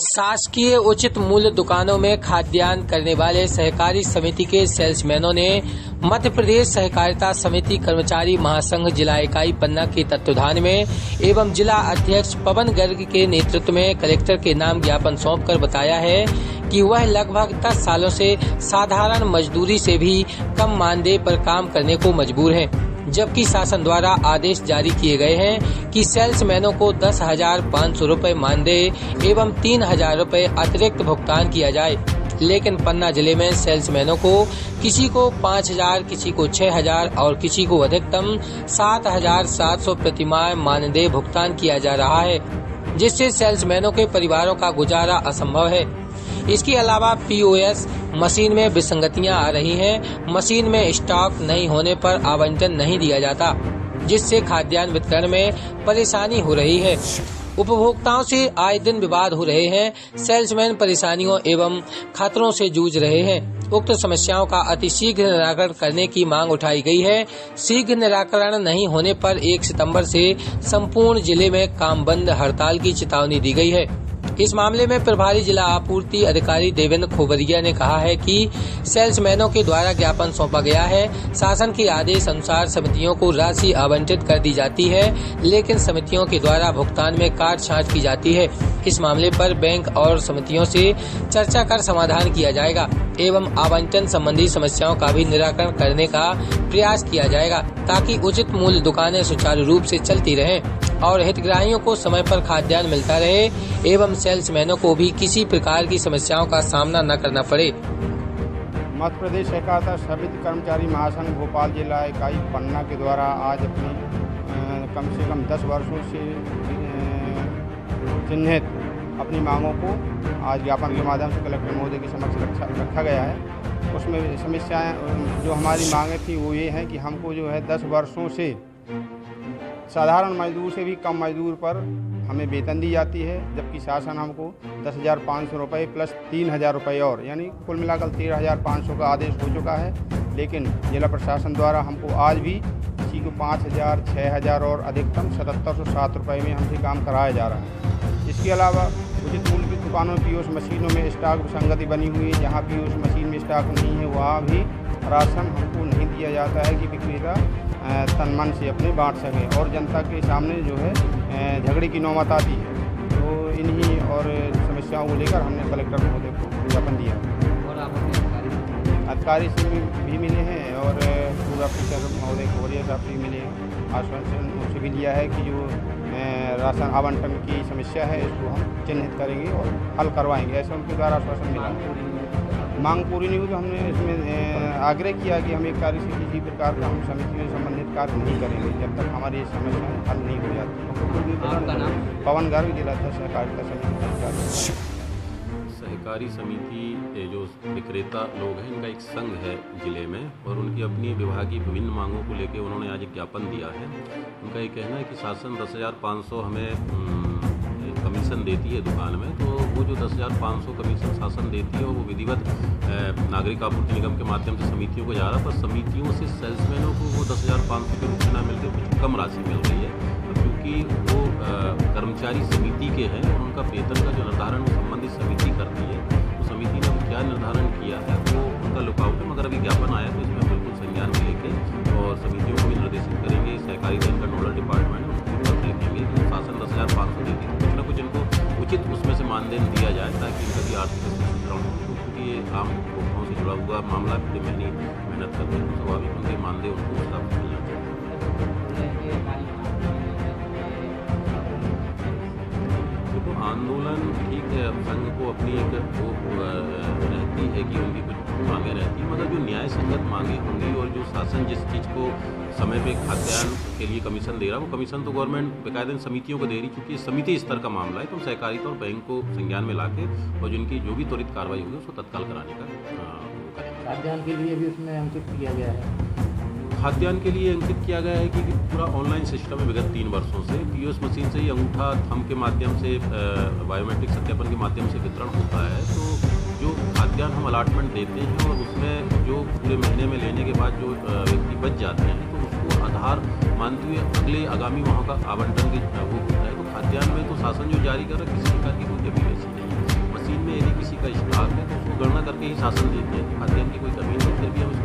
शासकीय उचित मूल्य दुकानों में खाद्यान्न करने वाले सहकारी समिति के सेल्समैनों ने मध्य प्रदेश सहकारिता समिति कर्मचारी महासंघ जिला इकाई पन्ना के तत्वाधान में एवं जिला अध्यक्ष पवन गर्ग के नेतृत्व में कलेक्टर के नाम ज्ञापन सौंपकर बताया है कि वह लगभग 10 सालों से साधारण मजदूरी से भी कम मानदेय पर काम करने को मजबूर हैं, जबकि शासन द्वारा आदेश जारी किए गए हैं कि सेल्समैनों को 10,500 रुपए मानदेय एवं 3,000 रुपए अतिरिक्त भुगतान किया जाए। लेकिन पन्ना जिले में सेल्समैनों को किसी को 5,000, किसी को 6,000 और किसी को अधिकतम 7,700 प्रतिमाह मानदेय भुगतान किया जा रहा है, जिससे सेल्समैनों के परिवारों का गुजारा असंभव है। इसके अलावा पीओएस मशीन में विसंगतियां आ रही हैं। मशीन में स्टॉक नहीं होने पर आवंटन नहीं दिया जाता, जिससे खाद्यान्न वितरण में परेशानी हो रही है। उपभोक्ताओं से आए दिन विवाद हो रहे हैं। सेल्समैन परेशानियों एवं खतरों से जूझ रहे हैं। उक्त समस्याओं का अतिशीघ्र निराकरण करने की मांग उठाई गई है। शीघ्र निराकरण नहीं होने पर 1 सितंबर से संपूर्ण जिले में काम बंद हड़ताल की चेतावनी दी गई है। इस मामले में प्रभारी जिला आपूर्ति अधिकारी देवेंद्र खोबरिया ने कहा है कि सेल्समैनों के द्वारा ज्ञापन सौंपा गया है। शासन के आदेश अनुसार समितियों को राशि आवंटित कर दी जाती है, लेकिन समितियों के द्वारा भुगतान में काट छांट की जाती है। इस मामले पर बैंक और समितियों से चर्चा कर समाधान किया जाएगा एवं आवंटन संबंधी समस्याओं का भी निराकरण करने का प्रयास किया जाएगा, ताकि उचित मूल्य दुकानें सुचारू रूप से चलती रहें और हितग्राहियों को समय पर खाद्यान्न मिलता रहे एवं सेल्समैनों को भी किसी प्रकार की समस्याओं का सामना न करना पड़े। मध्य प्रदेश सहकारिता समिति कर्मचारी महासंघ भोपाल जिला इकाई पन्ना के द्वारा आज अपनी कम से कम 10 वर्षों से चिन्हित अपनी मांगों को आज ज्ञापन के माध्यम से कलेक्टर महोदय के समक्ष रखा गया है। उसमें समस्याएं जो हमारी मांगें थी वो ये हैं कि हमको जो है 10 वर्षों से साधारण मजदूर से भी कम मजदूर पर हमें वेतन दी जाती है, जबकि शासन हमको 10,500 रुपये प्लस 3,000 रुपये और यानी कुल मिलाकर 13,500 का आदेश हो चुका है। लेकिन जिला प्रशासन द्वारा हमको आज भी किसी को 5,000, 6,000 और अधिकतम 7,707 रुपये में हमसे काम कराया जा रहा है। इसके अलावा उचित मूल्य की दुकानों पीओएस मशीनों में स्टॉक विसंगति बनी हुई है। जहाँ पीओएस मशीन में स्टॉक नहीं है वहाँ भी राशन हमको नहीं दिया जाता है कि विक्रेता तन मन से अपने बांट सकें और जनता के सामने जो है झगड़े की नौबत आती है। तो इन्हीं और समस्याओं को लेकर हमने कलेक्टर महोदय को ज्ञापन दिया और आप अधिकारी से भी मिले हैं और पूरा ऑफिसर महोदय खोबरिया साहब से मिले हैं। आश्वासन उनसे भी लिया है कि जो राशन आवंटन की समस्या है इसको हम चिन्हित करेंगे और हल करवाएंगे, ऐसा उनके द्वारा आश्वासन मिला। मांग पूरी नहीं हुई तो हमने इसमें आग्रह किया कि हम एक कार्य से किसी प्रकार का हम समिति में संबंधित कार्य नहीं करेंगे जब तक हमारी समस्याएं हल नहीं हो जाती। आपका नाम? पवन गर्ग, जिला अध्यक्ष सहकारिता समिति। सहकारी समिति के जो विक्रेता लोग हैं इनका एक संघ है जिले में और उनकी अपनी विभागीय विभिन्न मांगों को लेकर उन्होंने आज एक ज्ञापन दिया है। उनका ये कहना है कि शासन 10,500 हमें कमीशन देती है दुकान में, तो वो जो 10,500 कमीशन शासन देती है वो विधिवत नागरिक आपूर्ति निगम के माध्यम से समितियों को जा रहा है, पर समितियों से सेल्समैनों को वो 10,500 के रूप में ना मिलकर कुछ कम राशि मिल रही है। क्योंकि वो कर्मचारी समिति के हैं और उनका वेतन का जो निर्धारण वो संबंधित समिति करती है, तो समिति ने क्या निर्धारण किया है वो उनका लुकआउट है। मगर अभी ज्ञापन आया तो इसमें बिल्कुल संज्ञान में लेके और समितियों को भी निर्देशित करेंगे। सहकारी बैंक का नोडल डिपार्टमेंट है उसको पत्र लिखेंगे कि शासन 10,500 देती है, कुछ ना कुछ इनको उचित उसमें से मानदेय दिया जाए ताकि इनका भी आर्थिक सुदृढ़ हो। क्योंकि ये आम उपभोक्ताओं से जुड़ा हुआ मामला है, मेहनत करते हैं तो स्वाभाविक उनके मानदेय उनको उस हिसाब से मिलना चाहिए। तो आंदोलन ठीक है, संघ को अपनी एक वो रहती है कि उनकी कुछ मांगे रहती है, मगर जो न्याय संगत मांगे होंगी और जो शासन जिस चीज़ को समय पे खाद्यान्न के लिए कमीशन दे रहा है वो कमीशन तो गवर्नमेंट बेकायदे समितियों को दे रही, क्योंकि समिति स्तर का मामला है। तो हम सहकारिता और बैंक को संज्ञान में लाके और जिनकी जो भी त्वरित कार्रवाई होगी उसको तत्काल कराने का करेंगे। खाद्यान्न के लिए भी उसमें अंकित किया गया है। खाद्यान्न के लिए अंकित किया गया है कि पूरा ऑनलाइन सिस्टम है विगत 3 वर्षों से। पीओएस मशीन से ही अंगूठा थंब के माध्यम से बायोमेट्रिक सत्यापन के माध्यम से वितरण होता है। तो जो खाद्यान्न हम अलाटमेंट देते हैं और उसमें जो पूरे महीने में लेने के बाद जो व्यक्ति बच जाते हैं तो उसको आधार मानते हुए अगले आगामी माह का आवंटन की वो होता है। तो खाद्यान्न में तो शासन जो जारी कर रहा है किसी प्रकार की कोई कमी ऐसी नहीं है। करके ही शासन दे दिया कि खाद्यान्न की कोई कमी नहीं, फिर भी हम